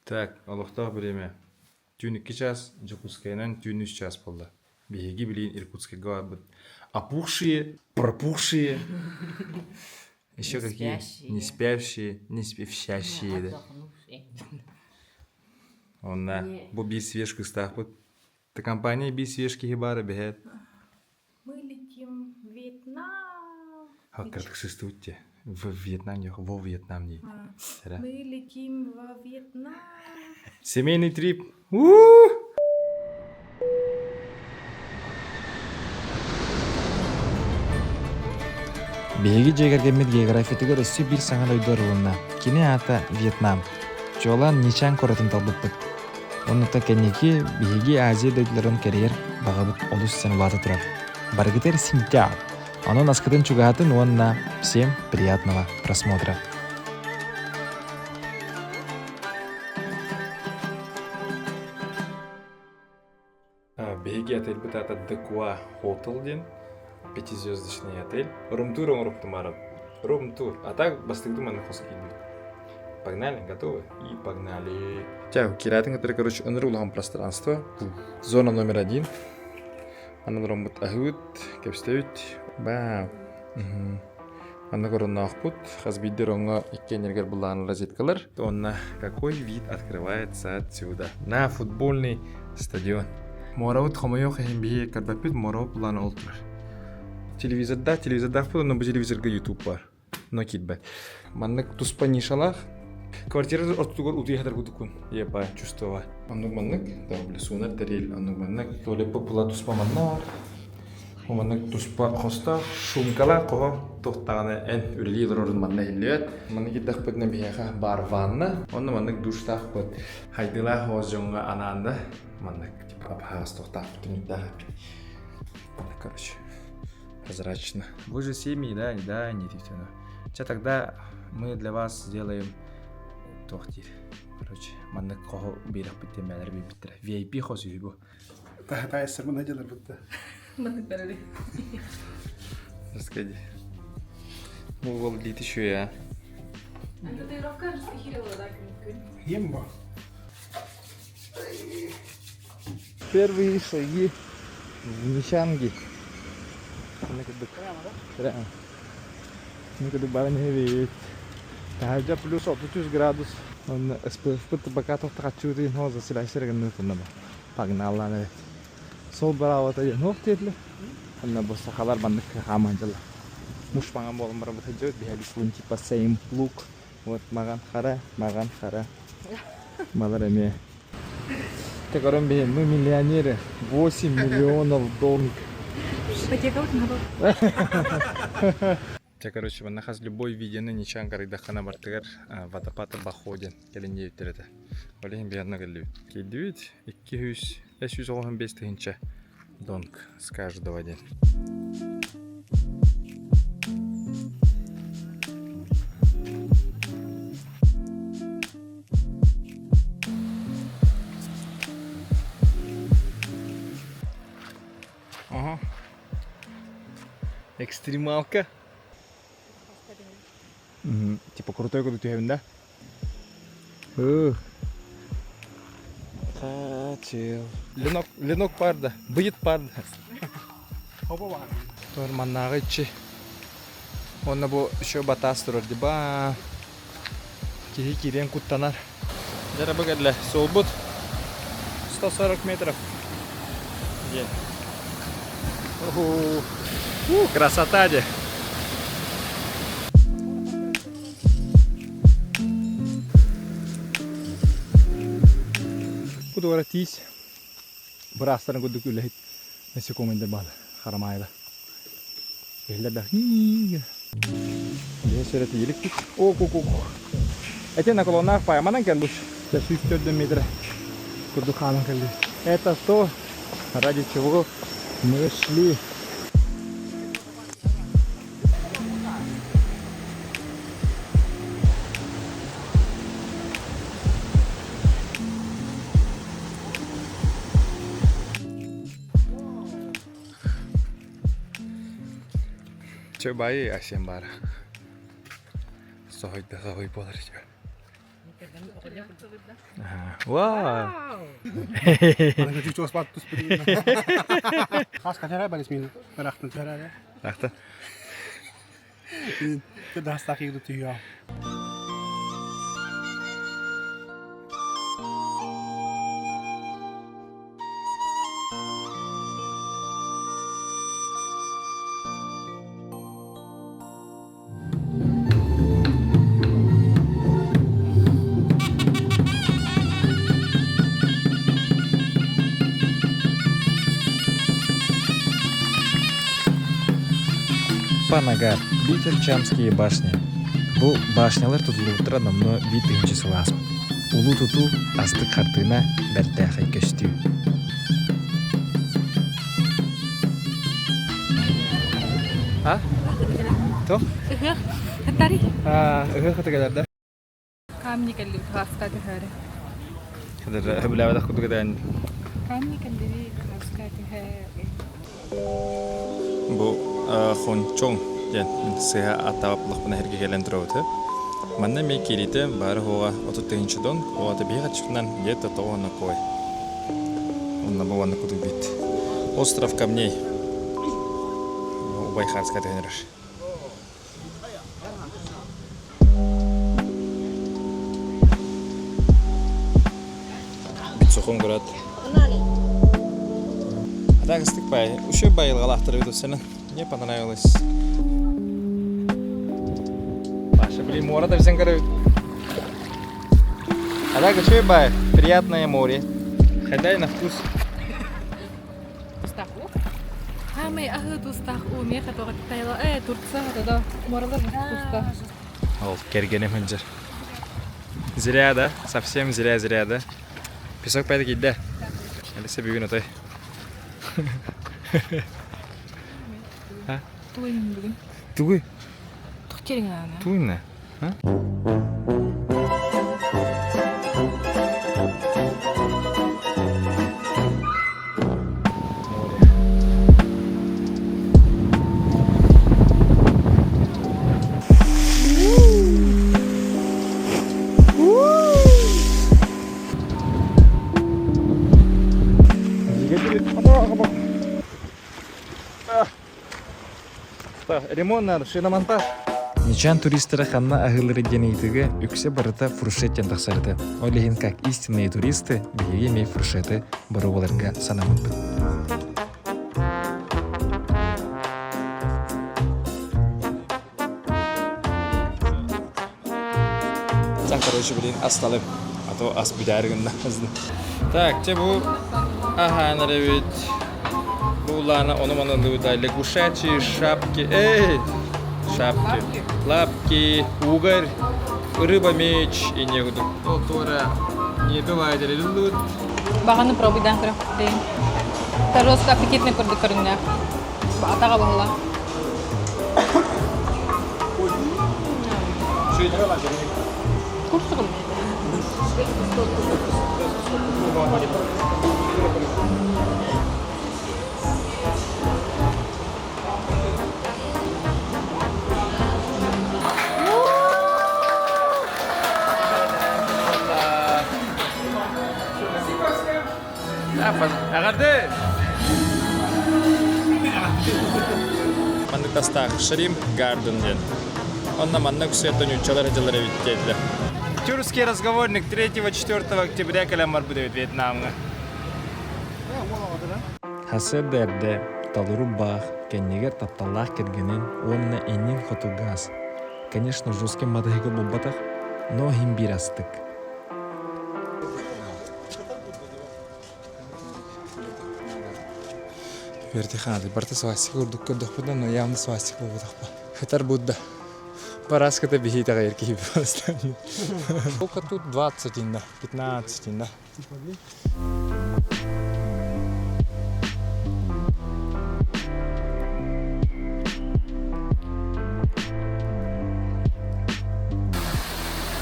Так, Аллахтах время. Тюн 2 час, Жакутскайнан тюн 3 час болды. Беги билин Иркутскайга вот опухшие, пропухшие. Еще какие? Не спящие, не спевшащие, да. Онна, бу bir свежка стахпут. Та компания bir свежки хибара бехет. Мы летим в Вьетнам. Hakikaten сыстутте. В Вьетнам, во Вьетнам не. Мы летим в Вьетнам. Семейный трип. Беги жегерген географиятыгы өссү бир саңан ойдоруунна. Кини ата Вьетнам. Жолан ничан коротун талбыппыт. Онута кенеки беги Азия дөйдлөрүн керер багабыт олус санулаты турар. Баргытер синтяр. Анон аскытын чугатын онна. Всем приятного просмотра. Беги отель бытата Декуа Хотел ден. 5-звездочный отель. Рум-тур он руптумаров. Рум-тур. А так бастыгды маны хоски идут. Погнали, готовы? И погнали. Тяу, киратин, который, короче, онрулган пространство. Зона номер 1. Анан ромбут ахут, кепстевит. Бау. Анна корона ахпут. Хазбиддер онга иккенергер булан розеткалар. Онна какой вид открывается отсюда? На футбольный стадион. Мораут хомойох хембие карбапит мораут булан олтур. Телевизорда фото, но по телевизорга YouTube бар. Но китбет. Маннык туспа нишалах. Квартира ортугор утыяхтар гудукун. Епа чувствова. Маннык, да, блесунар терил. Маннык, толе попула туспа маннар. Маннык туспа хоста. Шумкала кого тохтаганы эн үлелер орын манна хиллет. Маннык иддах петне бияха бар ванна. Маннык душтах пет. Хайдыла хозжонга ананда. Маннык типа абхаз тохтах петнюдах. Короче. Прозрачно. Вы же семьи, да, не тихо. Сейчас тогда мы для вас сделаем тохтир. Короче, манна кого бирах битте мәлер биттер. VIP хоз юбу. Та эсер мына делер бутта. Маны берели. Расскажи. Ну вот лит еще я. Татуировка захирила так мүмкін. Емба. Первые шаги в Нишанге. Прямо. Ну-ка, барыня веет. Тажа плюс 30 градус. Он SPF бакатов трачури, но заселяйся нутунда. Погнала. Сол браво та нох тетле. Анна босса халар бандык хаманжала. Муш панган болым бар бутажот бихали типа same look. Вот маган хара. Маларами. Так ором мы миллионеры. 8 миллионов долларов. Короче, мы нахаз любой видеоны ничан гаридахана бартыгар водопада баходен келенде өттереді. Олеген бияна келі. Келдует 200-515 тыгынча донг с каждого день. Ага. Экстремалка. Типа крутой куда ты да? Хотел. Ленок парда. Будет парда. Торманнағы ичи. Онна бу еще батас турар диба. Кирен куттанар. Жара бөгәрле. Солбут. 140 метров. День. Красота де. Буду ратись. Брастарың көдік үләйт. Насекомынды бал. Харамайда. Елді бәк. Ден сөреті елік. О-ку-ку-ку. Әтен аколонақ пайманан кәл бұш. 104 метр. Күрді қанын кәлді. Это то, ради чего мы шли. Coba ya Asian Bara. Soy boleh juga. Вау! Ана көчүк чоос бат тус бит. Хаска тара балис мин рахтын тара. Рахта. Тэ дастаки гыды түйө. Панагар, Битер-Чамские башни. Бу башнялар тутулуптура намно бит тыгынчы сылаасып. Улуу туту астык хартына бәртәхай көстүү. А? Тох? Хаттари. Хатыгаларда. Камни калли хаска тахаре. Хадыр хабылавада худугадан. Камни калли хаска тахаре. Бу хончон ден сыга атаплык бына херге келен турабыты. Манна ме кирите бары хога 34-дон хога бегачынан где-то того на кой. Он на баванна куду бит. Остров камней. Байхарска тенерш. Битсохон город. Так, стыкпай. Уши байылгалақтыр виду сені. Мне понравилось. Паша, блин, море-то всем короче. А так, уши бай. Приятное море. Ходай на вкус. Тустаху. Хами ахы тустаху. Мне хатуға тайла. Турца хатада. Моралар туста. Ол, кергенем хынжыр. Зря, да? Совсем зря, да? Песок пайды кейді. Әлісі бүгін отай. Туйын бүгін. Тугы? Тұқ керің ана. Туйна? Ремонт надо, шиномонтаж. Ничан туристері ханна ахылыры денейтігі үксе барыта фуршеттен тақсарыды. Олеген как истинные туристы бейге мей фуршеты бұры оларға санамыппын. Сен, короче, блин, осталым. А то ас бүдәрігін назды. Так, те бұл аханыры ведь. Булана, ономанылыда лягушачьи шапки, шапки, лапки, угорь, рыба-меч и негуду. Полтора не бывает лут. Бағаны пробуйдан көрі. Тарозка аппетитный көрді көріңді. Атаға бағыла. Курсы қылды. Агарды! Мандык тастақ Шрим Гарден ден. Он нам анна күсеттен үтчалары жылары өттеді. Тюркский разговорник 3-4 октября калямар будет Вьетнамға. Хасы дәрді талыру бақ, кәннегер татталлақ кергенен, онына эннин хоту газ. Конечно, жесткий мадайғы болбатақ, но химбир астык. Вертиханады, барта свастик урдук көрдік бұдан, но явно свастик болбатақ ба. Хатар Будда. Параската бихитаға еркей бастан. Сколько тут? 20 инда, 15 инда.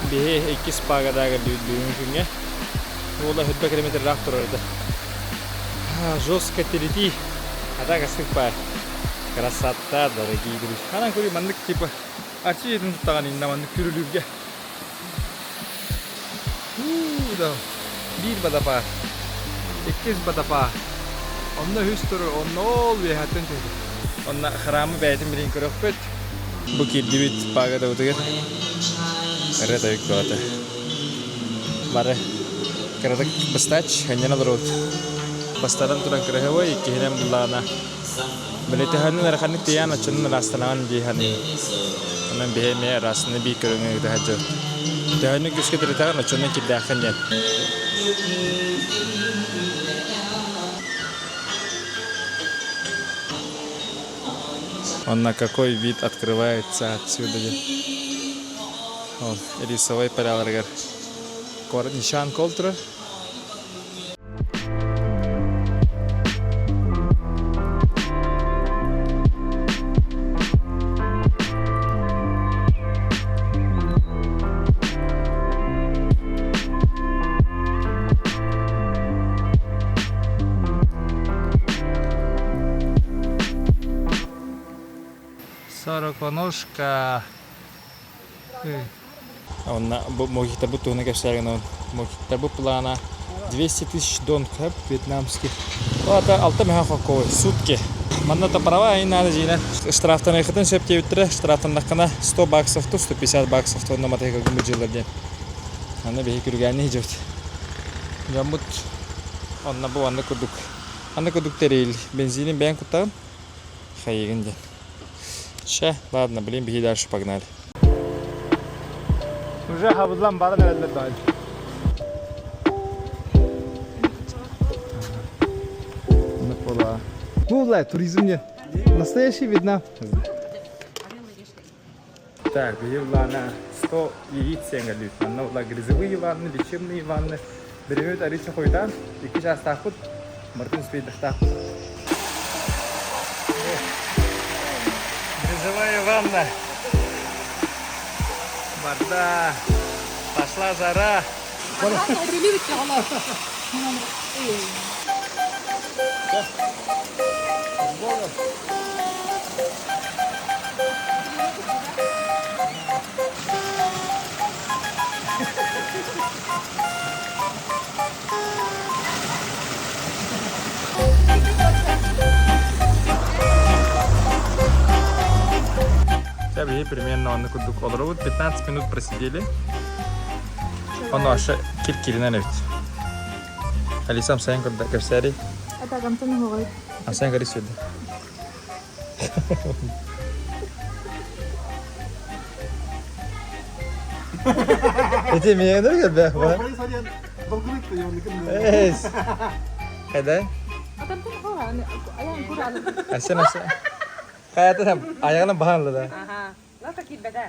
Бихе 2 спагадағы лүйін күнге. Ола хүтбе километр рақ тұрарды. Жестко терети. А так астықпай. Красота, дорогие друзья. Анан көре мандык типа арчи едін тұттаған инда мандык күрілуге. da. Bir badapa. 2 badapa. Onna hüstürü, onna ol bir hatten çocuk. Onna xaramı bəydim bilin körökpöt. Bu kildi bit paga da utuger. Kare tayık doğata. Bare. Karadak bastaç, hanyana durut. Bastadan turang kerehewa iki hinam bulana. Belitihannya narakannya tiyan acun rastanan jihani. Anan behemnya rasanya bi kerengnya kita hajo. Tihannya kuski teritakan acunnya kita akan jan. Он на какой вид открывается отсюда. Вот, рисовой параллель. Нишан колтра. Сороконожка. Он могит быть туна кештерген, могит быть плана 200 тысяч дон кап вьетнамских. Это алтамеха хокой сутки. Манна-то права и надо жина. Штрафтан ихтен септив тре, штрафтан нахана 100 баксов, то 150 баксов, то на матеха гумуджилар ден. Анна бехи кургани идет. Жамбут он на бу анна кудук терил. Бензин бен кутам. Хайген ден. Ща, ладно, блин, беги дальше, погнали. Уже хавузлам бадан элдер дайд. Напола. Ну, Влад, туризм нет. Настоящий Вьетнам. Так, беги Влана 100 яиц сенгалют. Анна Влад грязевые ванны, лечебные ванны. Беремет арича хойдан. 2 час тахут. Мартин спейдах тахут. Грязевая ванна. Вода. Пошла жара. Сейчас примерно он кудук олровут. 15 минут просидели. Он аж киркирина нефть. Алисам sayang куда кавсари. Это гамтан хогой. А sayang кари сюда. Это меня не видно, да? Эс. Куда? Гамтан хогой. Аян курал. Асен. Kayak tuh ayaknya bahan loh dah. Aha. Lah sakit beda.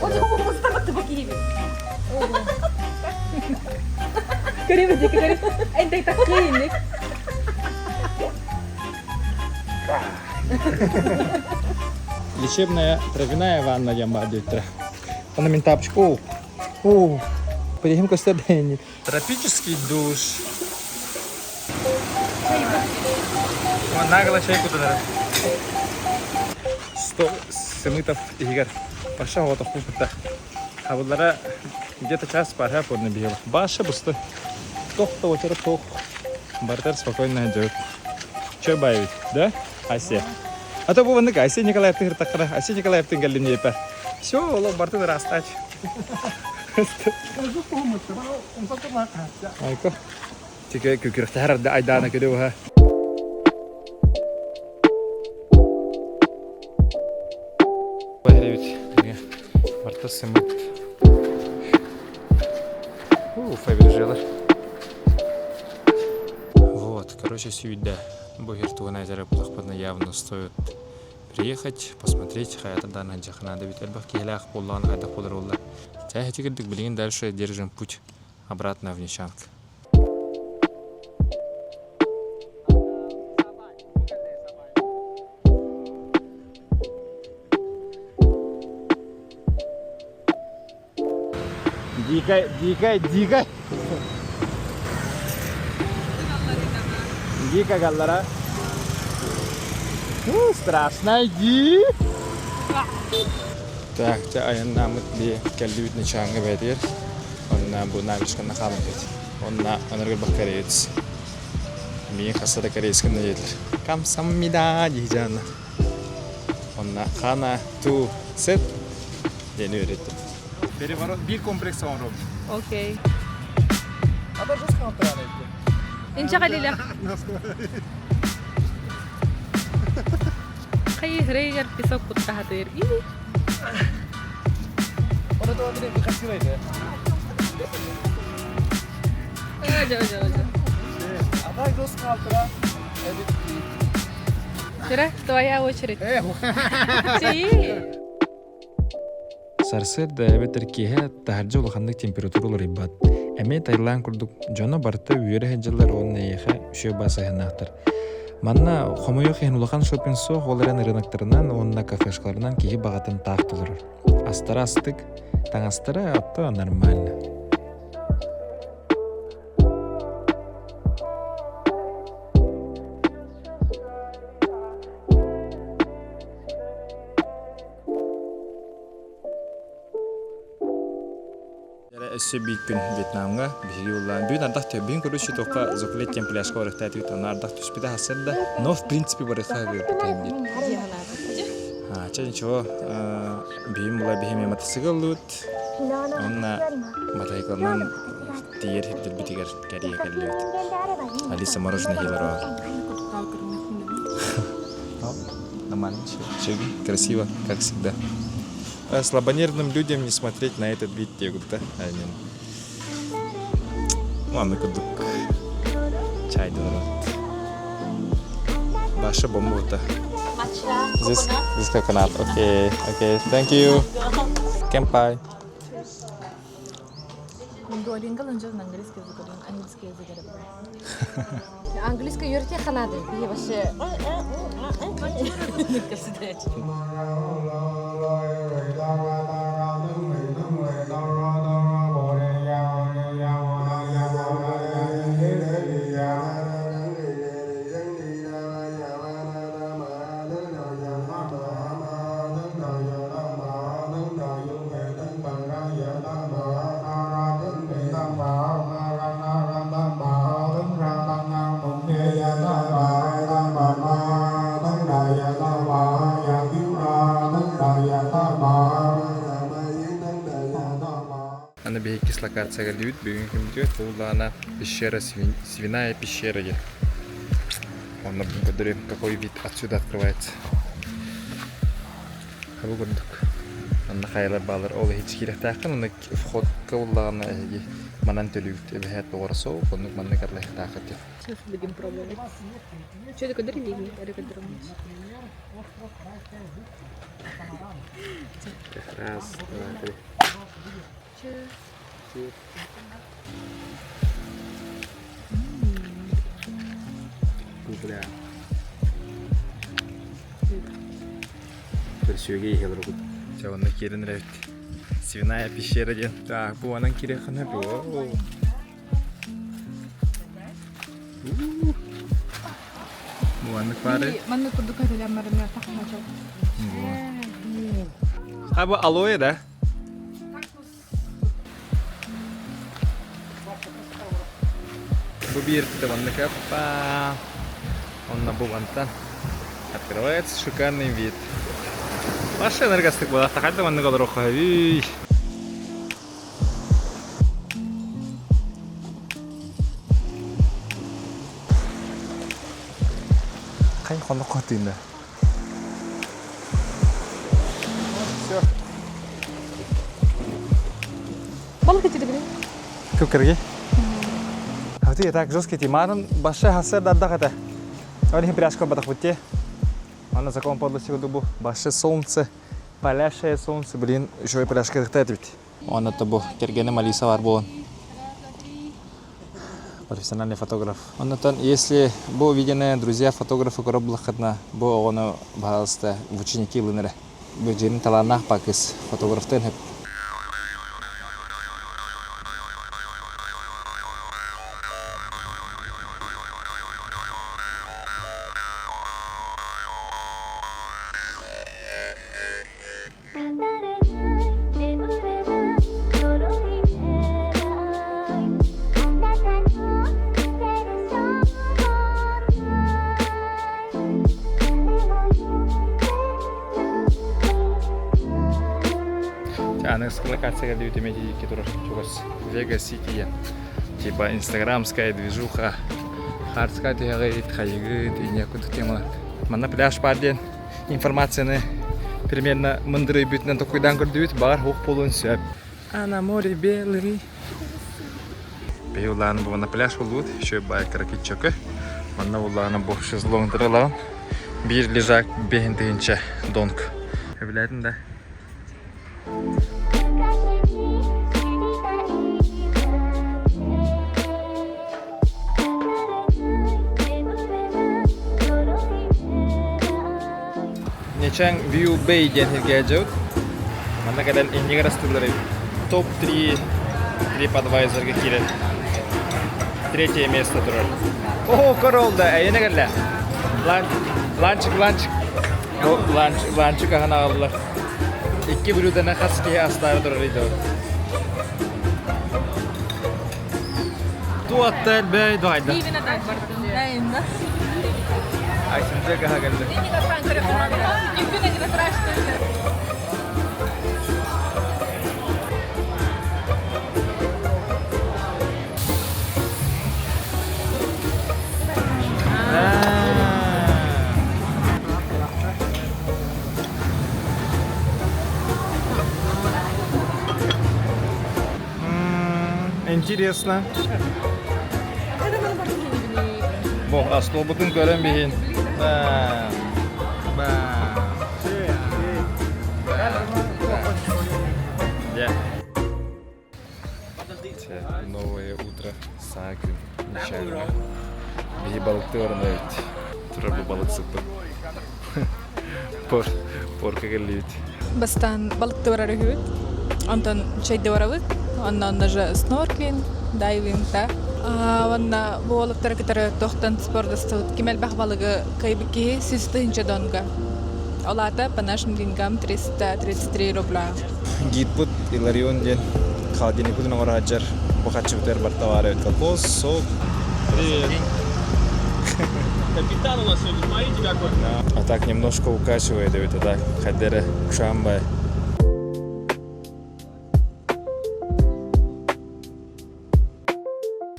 Oh, musta magtabaki. Кори беди, кори. Энтэй такие. Лечебная травяная ванна ямбадютра. Она мне тапочку. О, перейдем к стадению. Тропический душ. Вон нагло чайку туда. 100 семитов игр. Пошел вот охута. А вот лара где-то час пора подна бегал. Баша бусто. Тох-то вечера тох. Бартер спокойно идет. Че боит, да? Ася. А то вон Ася Николаев ты так раз. Ася Николаев ты галим не это. Все, лоб бартер растач. Айко. Тикай кукирхтар да айдана кедуха. Сымыт. Фаберджелер. Вот, короче, сюда. Бугерту на озеро Плахпадна явно стоит приехать, посмотреть. Хаята дана джахнада ведь альбах киелях поллан хайда кудрулла. Тя хатигдик блин, дальше держим путь обратно в Нишанг. Дикай. Дика галлара. Страшно, иди. Так, це аян намут бі калют Нишанга бедер. Onna bu nabişkanna kalın dedi. Onna onargı bakkarıyız. Miye kasada karayıskanna yediler. Kamsammida diyeceğine. Onna kana tu set yeni öğrettim. Beri var bir kompleks var oğlum. Окей. Ada just counter aleti. انت قليلة. خي هرير في سوق التحضير. إيه. Ona da bir birkaç liraydı. أجا أجا أجا. Ada just counter ترى твоя очередь. Sí. Сарсет да эбетер киһэ таһаржа улаханнык температуралар иббат. Эме Таиланд курдук жона барта үйөрэ хэджалар онна яха үшө басаһынахтар. Манна хомойох хен улахан шопинсо холерен рыноктарынан онна кафешкаларынан киһи багатын таактылар. Астара астык, таңастара атта нормально. Эссе бик күн Вьетнамга биги улан бүн ардах төбин көрүшү тока зоклет тем пляжга орохта тит он ардах түспиде хасырда но в принципе барыха бетемди а ченчо бим була бихиме матсыгалут онна матайкалнан тиер хиттер битигер кария келлет алиса мороженое хиларо нормально чеги красиво как всегда. Слабонервным людям не смотреть на этот вид тегута. Мамы кадук. Чай дорот. Баша бомбута. This coconut. Okay. Thank you. Кемпай. Английский юрте ханады. Я вообще. Она бегает дислокация галют, бегает комитет, она пещера, свиная пещера. Он наблюдает, какой вид отсюда открывается. Она хайла балар, ол хичкирах тахкан, она вход каулана эги манан төлүт, эбехет тоорсо, он манны карлах тахат. Сейчас будем пробовать. Что это кадр лиги? Раз, два, три. Бля. Персюге ехал руку. Все, он на Кире нравится. Свиная пещера, ден. Так, bu anan Kire хана bu. Bu anak pare. Mana kudu kaya marmer tak macam. Ha bu aloe da. Bu bir kita ванна капа. Он на бубантан. Открывается шикарный вид. Машина эргастык была. Так ванна голороха. Кай хоно котинда. Всё. Балка тебе говорит. Көп керге? Хати так жесткий тимарн, баша хасер даддахата. Они пряжка бадахвуте. Она закон подлости в дубу. Баше солнце, палящее солнце, блин, еще и паляшка дыхтает ведь. Он это был кергене Малиса Варбон. Профессиональный фотограф. Он это, если был видены друзья фотографы кораблахатна, был он пожалуйста в ученики лынere. Был джерин таланах пакис фотограф тенхеп. Анекская локация, где ты имеете который чувас Вега Сити. Типа инстаграмская движуха, хардская тягает, хайгит и некуда тема. Манна пляж парден информацияны примерно мындрый битнен такой дангордует бар хух полон сөп. А на море белый. Пеулан был на пляж улут, еще и байк ракетчика. Манна улана бог шезлонг дралан. Bir лежак бегентинча донг. Является, да? Нечаң View Bay ден хиргәҗәүт. Мана кадан инде растылары. Топ-3 TripAdvisor-га кирәк. Третье место турар. О, королда, әйне гәллә. Ланчик. О, ланчик гана аллар. Икки блюданы хаски астары турар иде. Туаттар бәй дайда. Ивина так бардым. Да. Айсынча гаha geldi. Ивина не страшно. Интересно. Бо, а что бутын көрем бейін. Новое утро. Сакрин. Нечаянно. Бей балықты орындайыт. Тұра бұл балық сыппы. Порка келейт. Бастан балыкты барары хүйт. Антон чайды барабыт. Ondan даже снорклинг, дайвинг та. Ванна болыктар китары тохтан спорда стыт. Кимел бах балыгы кайбики систинче донга. Олата по нашим деньгам 333 рубля. Гидпут Иларион ден кадини кудын орачар. Бохачы бутер бартавары колхоз, сок. Привет. Капитан у нас сегодня, смотрите какой. А так немножко укачивает, это так. Хадера кшамбай.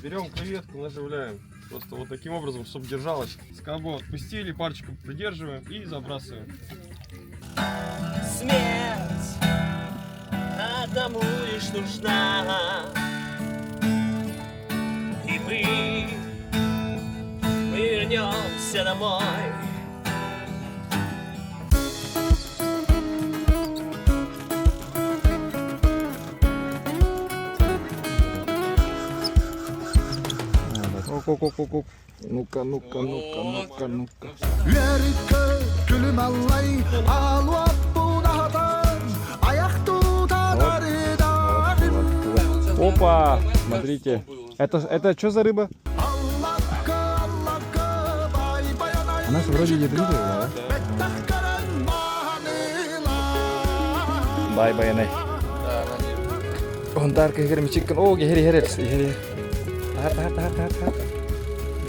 Берем креветку, наживляем. Просто вот таким образом, чтобы держалась. Скобу отпустили, парочку придерживаем и забрасываем. Смерть одному лишь нужна. И мы вернемся домой. Оп. Ну-ка. Yörükkö külmallai aluappunahatan ajahtuutanaridan. Опа, смотрите. Это что за рыба? Она же вроде ядовитая, да? Бай-байнай. Он дарка гермичикан. О, герец. Тар.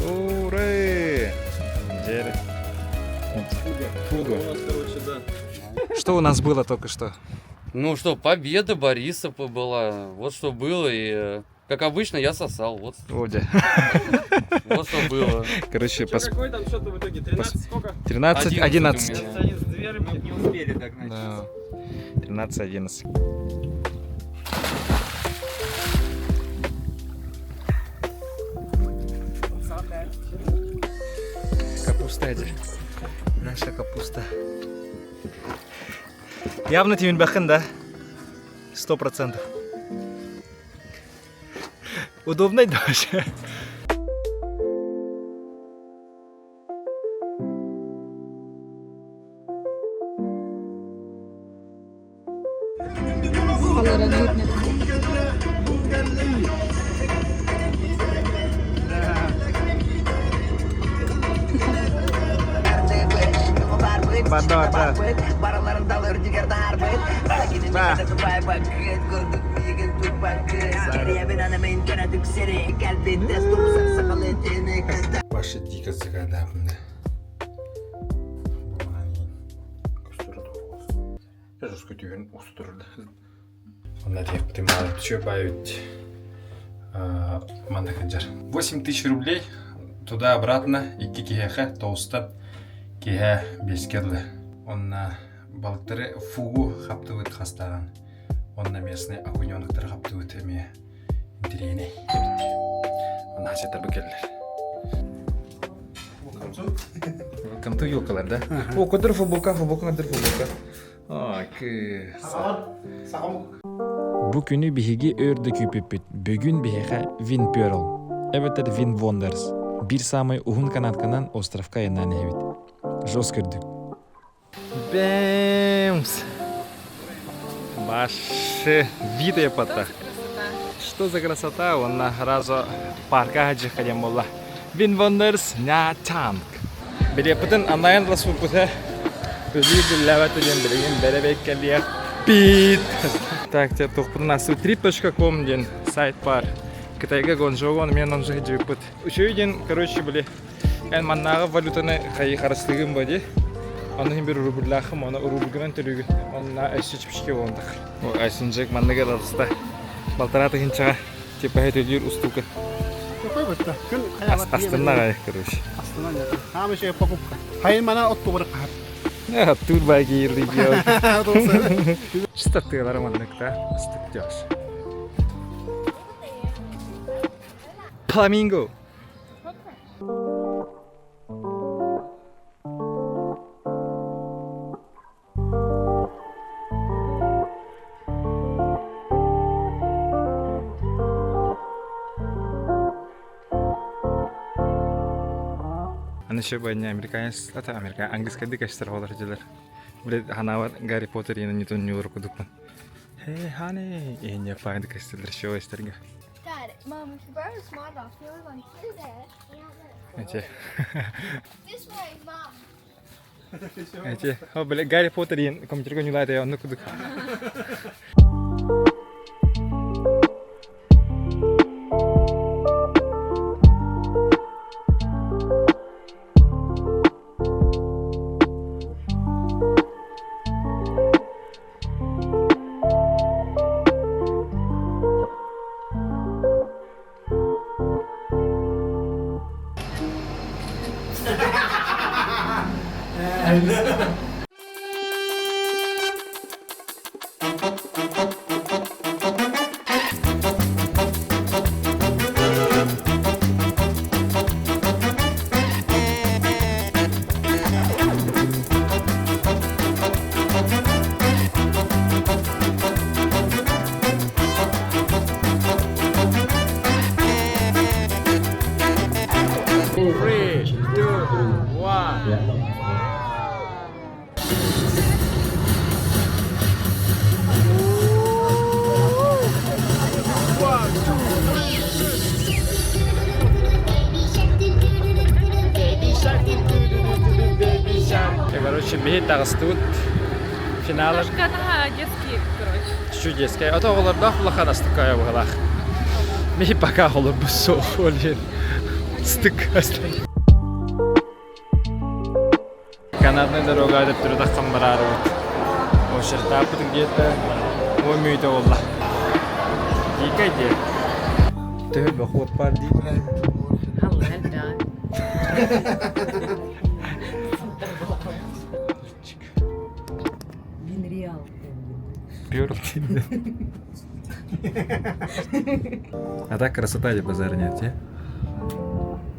Ура! Фуга. Что у нас было только что? Ну что, победа Бориса была. Вот что было. И как обычно я сосал. Вот Водя. что было. Короче, Какой там счет в итоге? 13 сколько? 13-11. 11, две рыбки не успели догнать. Да. 13-11. Капуста эти. Наша капуста. Явно Тимин Бахан, да? 100%. Удобно даже. Başı dik azıgada bunda. Köstürü de olsun. Жестко түйген осы тұрды. Он надеюсь, понимает, что бают манахаджар. 8000 рублей туда-обратно, и кикихеха, толстат, киха бескерлы. Он на балктары фугу хаптывает хастаран. Он на местные окунёнықтары хаптывает эме интерейный. Он на хасетар бекерлер. Welcome to Юлкалар, да? О, кудыр футболка, надыр футболка. Бу күнү биһиги өрдө күпүппүт. Бүгүн биһиха Вин Перл. Эбетер Вин Вондерс. Бир самый ухун канатканан островка янан эбит. Жос көрдүк. Бэмс! Башы вид эпата. Что за красота? Он на разу парка хаджи ходим болла. Вин Вондерс на танк. Билепытын анайын расу пута. Өзі ләвәті ден білеген бәребек кәлия пит. Так, те тоқпытын асы trip.com ден сайт бар. Кытайга гонжоуан мен он жығы жіппыт. Үшеу ден, короче, біле, ән маннағы валютаны қайы қарыстығым бәде. Оның бір рубльлақым, оны рубльгімен түрігін. Онына әші чіпшке оңдық. Әшін жек маннығы арасында. Балтараты хинчаға тепа әтөлер ұстуқы. Астына ғайық, короче. Астына нет. Хамы şey покупка. Хайын мана отты бұрық қағып. Тур байги регион. Штаттыгалар мандыкта ыстык жаш. Фламинго. Аны еще баня американец, это американец, английский язык что ли, говорят. Блин, ханавар Гарри Поттер и не то не урок дукман. Hey honey, и не файнд кастель шоу истерга. Dad, Mom, if you borrow a smart box, you live on here. Эти, This way, Mom. эти, о блин, Гарри Поттер и компьютер не лает, я он нукудук. Короче, бейт тағыстуыт финалы. Немножко детский, короче. Чуть детский. А то оларда хулахан астыкая бұғалақ. Бей пока олар бұл соқ олер. Стык астан. Канатный дорога деп түрі таққан барары бұд. О шырта бұдың где-то 10 мүйді олла. Дикай де. Төл бұқуат бар дейін. Перл. А так красота де базар нет, а?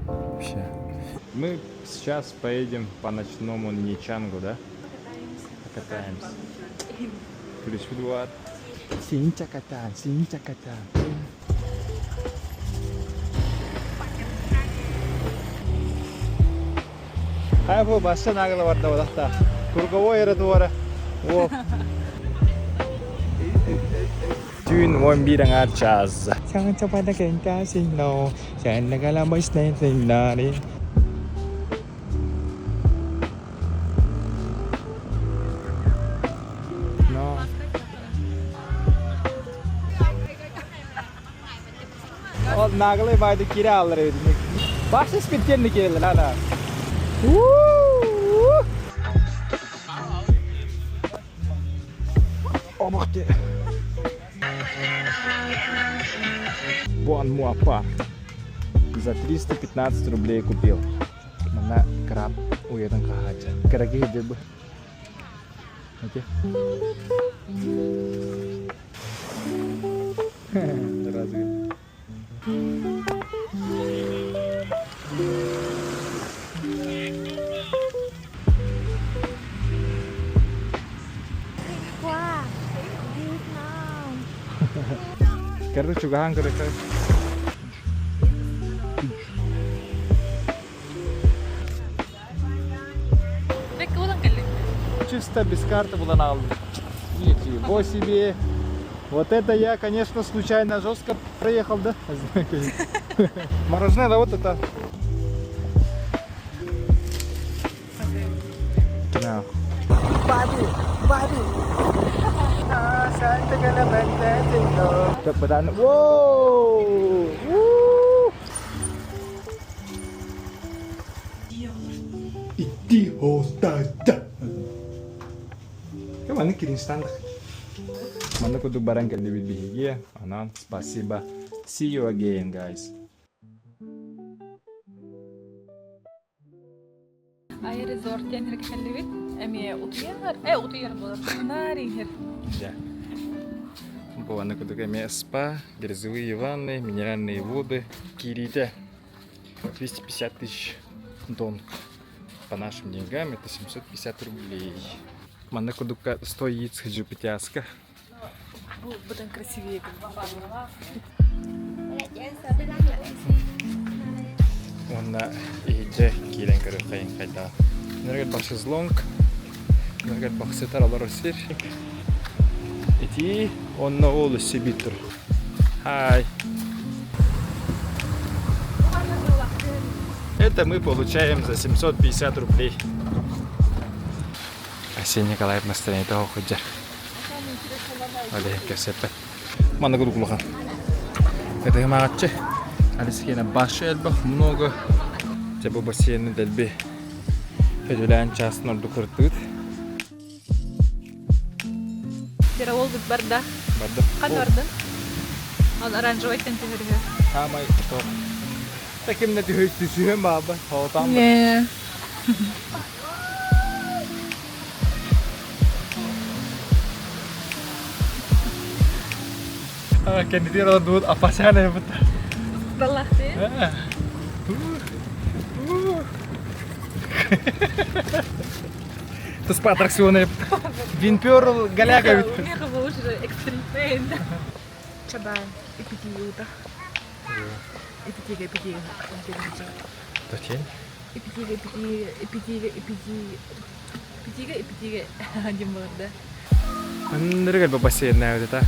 Вообще. Мы сейчас поедем по ночному Ничангу, да? Покатаемся. Плюс Эдуард. Синчакатан. Хай bu başka nagla var da orada. Kurgovo yere duvara. О. Tune 11 час. Chẳng cho phải là cảnh ca xin no. Chẳng là la mới nên tình là đi. No. O nagla baydı kira alır evde. Başta spitkenlik geldi hala. Oh, wacht. Бон Муапа. За 315 рублей купил. Mana краб уедем кахача. Караги дебы. Окей. Разве? Wow. Vietnam. Короче, гахан короче. Bekle ulan geldi. Чисто без карты была на албе. Ничего себе. Вот это я, конечно, случайно жестко проехал, да? Мороженое, да, вот это. Да. Воу! Иди, остата. Ya mana kirim standar. Mana kudu barang kali lebih bahagia. Anan, spasiba. See you again, guys. Ay resort yenir kellevet. Emi utuyar bolar. Narin her. Да. Бывано kudu ками спа, грязевые ванны, минеральные воды, кирита. 250 тысяч донг. По нашим деньгам это 750 рублей. Mana kudu стоит схожу пятяска. Budan красивее. Онна иже килен кырыкайын кайда. Нергет бак шезлонг. Нергет бак сетар алар осир. Ити онна ол сибитр. Хай. Это мы получаем за 750 рублей. Арсений Николаев настроение того ходя. Олег Кесепе. Мана куду кулахан. Это я магаче. Алискена большой эльбах много. Тебе бассейн дельби. Федулян час норду куртут. Тера олгут барда. Барда. Канордан. Он оранжевый тентегерге. Хамай что? Таким на тихой тишием баба. Халтам. Не. Кандидировал тут опасяна вот. Далах ты. Это с аттракционы. Винперл голяга. Мега уже экстрим. Чабан. Эпитиюта. Эпитига. Зачем? Эпитига. Гимбарда. Ныргать по бассейну это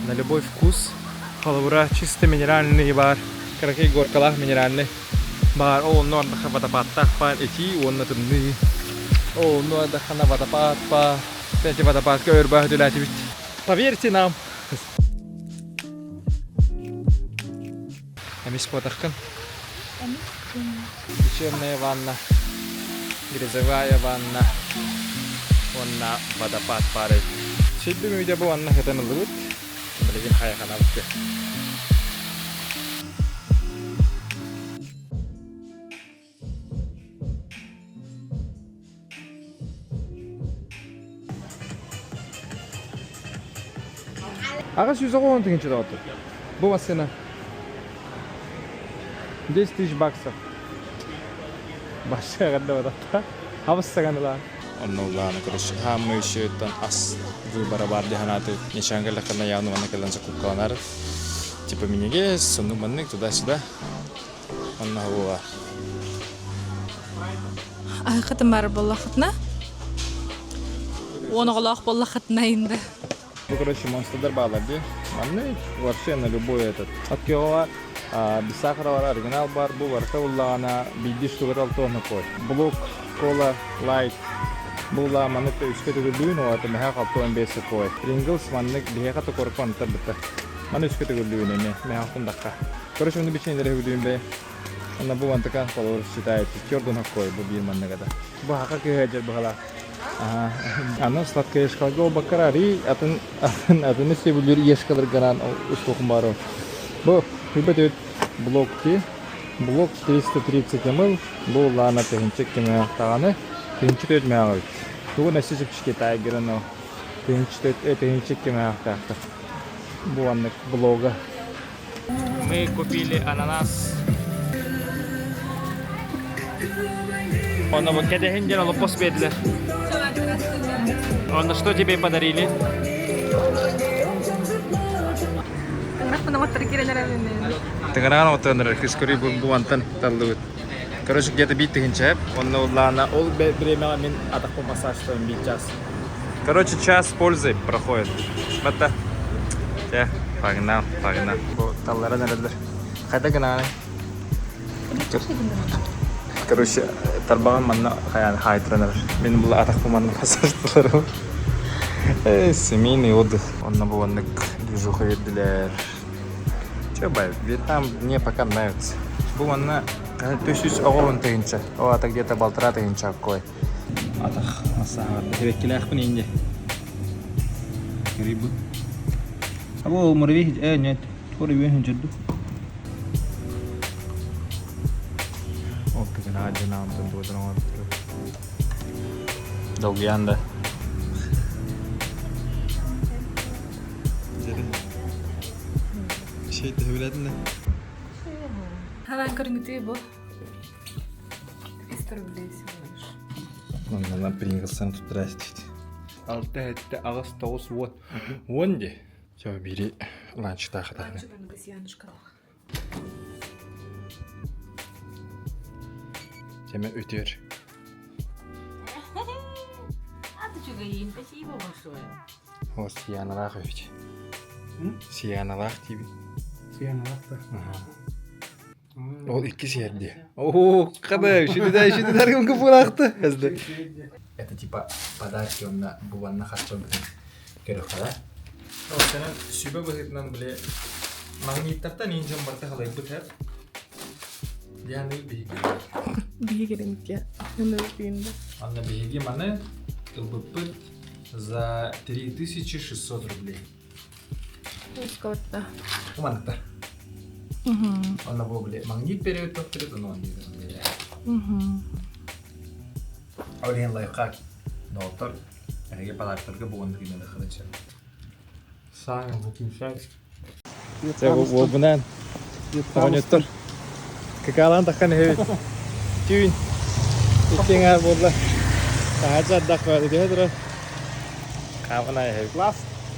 на любой вкус. Халура чисто минеральный бар. Каракей горкалах минеральный бар. О, но на водопад так пар идти, он на тумны. О, но на хана водопад па. Эти водопад кверба дулять. Поверьте нам. Амис потахкан. Вечерняя ванна. Грязевая ванна. Он на водопад парит. Şimdi mi bu anna katan lut. Beliin haya kana ukke. Ağaç 110 тысяч долларов. Bu vasena. 10 тысяч баксов. Başka kadar var hatta. Havası kanılar. Оннуулаана короче хаамыйшыттан ас выбора бар диханаты нишангала кана явно манна калан закупкаланар типа миниге сону маннык туда-сюда онна хуа Ай хатам бар боллахтна. Оны голах боллахтна инде. Ну короче монстр балады манны вообще на любой этот откева без сахара бар оригинал бар бу варкауллаана бидиш тугатал тонна кой блок кола лайт Була маннык үскө төгүлүүн оата меха калтуан беси кой. Pringles маннык беха то корпон табыта. Маны үскө төгүлүүн эме меха кундакка. Короче уну бичендере хүдүүн бе. Ана бу антакан фолловер считает. Чёрдун кой бу бир манныгада. Бу хака кеҗер бахала. Ага. Аны сладкая шкалга бакарари атын себүлүр ешкалыр гаран ускокун бару. Бу хибет блокти. Блок 330 мл. Бу лана тегенчек кеме таганы. Тегенчек өтмәгән. Бу насыжып чике тайгырны. Тегенчек кеме тагты. Бу аннык блога. Мы купили ананас. Он вот когда хендер он поспедле. Он что тебе подарили? Тыңраган отыныр, хискори бу антан таллы. Короче, где-то бит тыгынча, он лана ол время мен атак по массажу бит час. Короче, час пользы проходит. Бата. Я погнал. Бу таллара нәләр. Кайда гына. Короче, тарбаган манна хайтренер. Мен бул атак по манна массажлары. Семейный отдых. Он на бу аннык движуха веддилер. Че бай, Вьетнам мне пока нравится. Бу анна төсүс огорун тегинче. О ата где-то балтыра тегинче кой. Атак массага тевеккилах бин инде. Грибы. Абу мурви нет. Тори вен жидду. Окей, на один нам тут додрон. Долгянда. Şey de öyle mi? Hemen görüntüyü bu. İster bileysin. Ondan Pringles'tan tutturastık. 6 7 ağız 9 вот. Вон Все, бери ланч тахта. Теме өтер. А ты что, Гаин, спасибо большое. Вот сияналах ведь. Сияналах тебе. Сияналахта. Ол 2 серде. О, када, шидидар кем кыпылакты. Это типа подарки он на буванна хатчон керек да? Вот сенен сүбө быгытнан биле магниттардан инжен барта халай бытар. Яны биги. Бигеринке. Нелпинде. Анна биги маны ылбыппыт за 3600 рублей. Сколько? Куманыкта. Анна бу биле магнит период топтырып он дейді. Аурен лайфхак. Доктор әге подарктарга бугунду кинеле кылычы. Саң бу кимшай. Це вобнан. Понятно. Какалан такан хевит. Тюн. Итеңа болла. Тажа даквады дедро. Кавана хевит.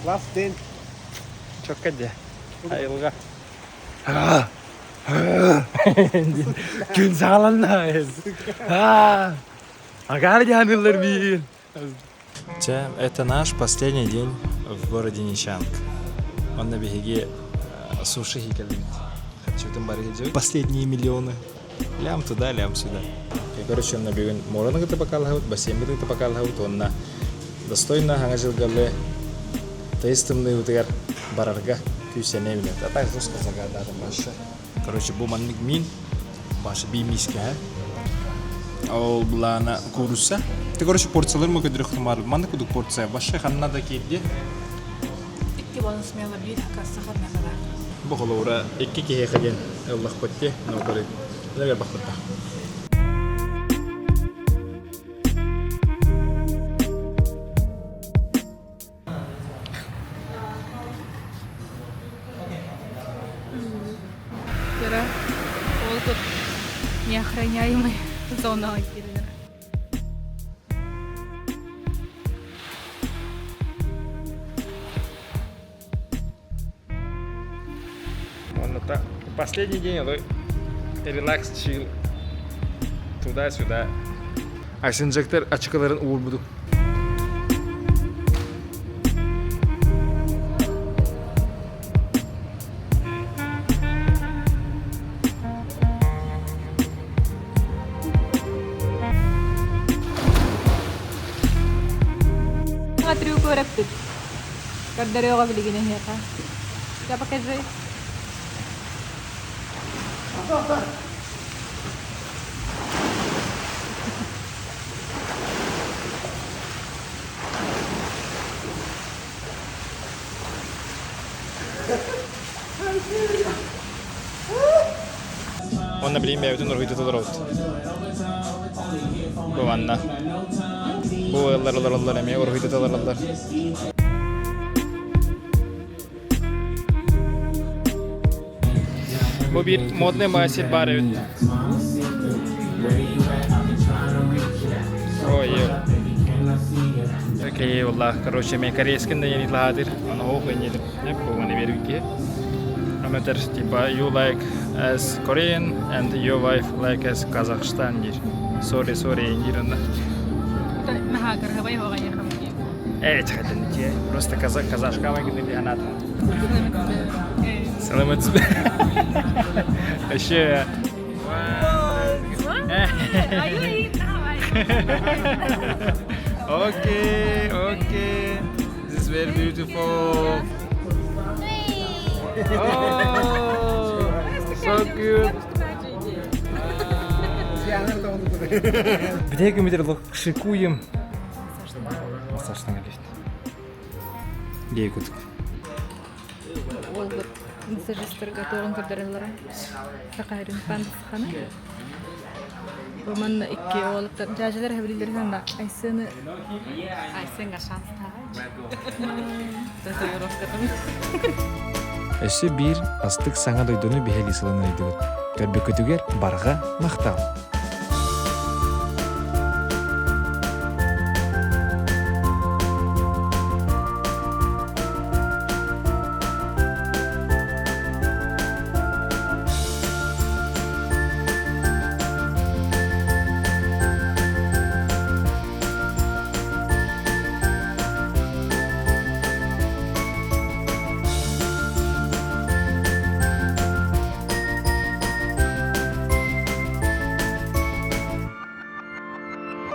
Last day. Чоккаде. Айылга. Күн сағаланна. Агарганылар бил. Это наш последний день в городе Нищанг. Он на береге суши хикалит. Хочу там барыгы. Последние миллионы. Лям туда, лям сюда. И короче, он на берегу морона где-то покалхаут, бассейн где-то покалхаут, он на достойно хангажилгале. Тестимный утыгар барарга күсене билет. А так жестко загададым башы. Короче, бу манник мин башы бимишке. Ол булана куруса. Ты короче порциялар мы кыдыры хтымар. Манны кудук порция башы ханна да кейде. İki bana smela bir kasa kadar ne kadar. Бу холора 2 кеге хаген. Аллах котте, но коры. Лага бахта. Göre oldu. Неохраняемый зона girdiler. Он это последний день, релакс, чил. Туда-сюда. Аксенжектер ачыкаларын уur буду. Смотрю, корректит. Как дорога в лиге нехека. Я покажи. Онна билейм бәбітін ұрғыйты тұлыр ауыт. Бұл анна. Бұл ыллар әме ұрғыйты тұлыр. Bu bir modный мастер бар өт. Ой, окей, والله, короче, мен корейскinde yeni lahadir. Onu okuyun hep bu bana verirken. Amateur, типа, you like as Korean and your wife like as Kazakhstan dir. Sorry, dir onda. Нахагар хавай хавай хамки. Хотите, просто казашка вагин или она. Саламат. Вообще. Okay. This is very beautiful. Oh, so cute. Где мы шикуем? Массаждан алишт. Гейгут. Олгор массажисттерге тоғын көрдөрөлөр. Сакайрын пандысхана. Роман икки олуптар жажылар хабилдер санда айсыны шанс Эши бир астык саңа дойдону бихели сыланы идигит. Төрбөкөтүгер барга мактал.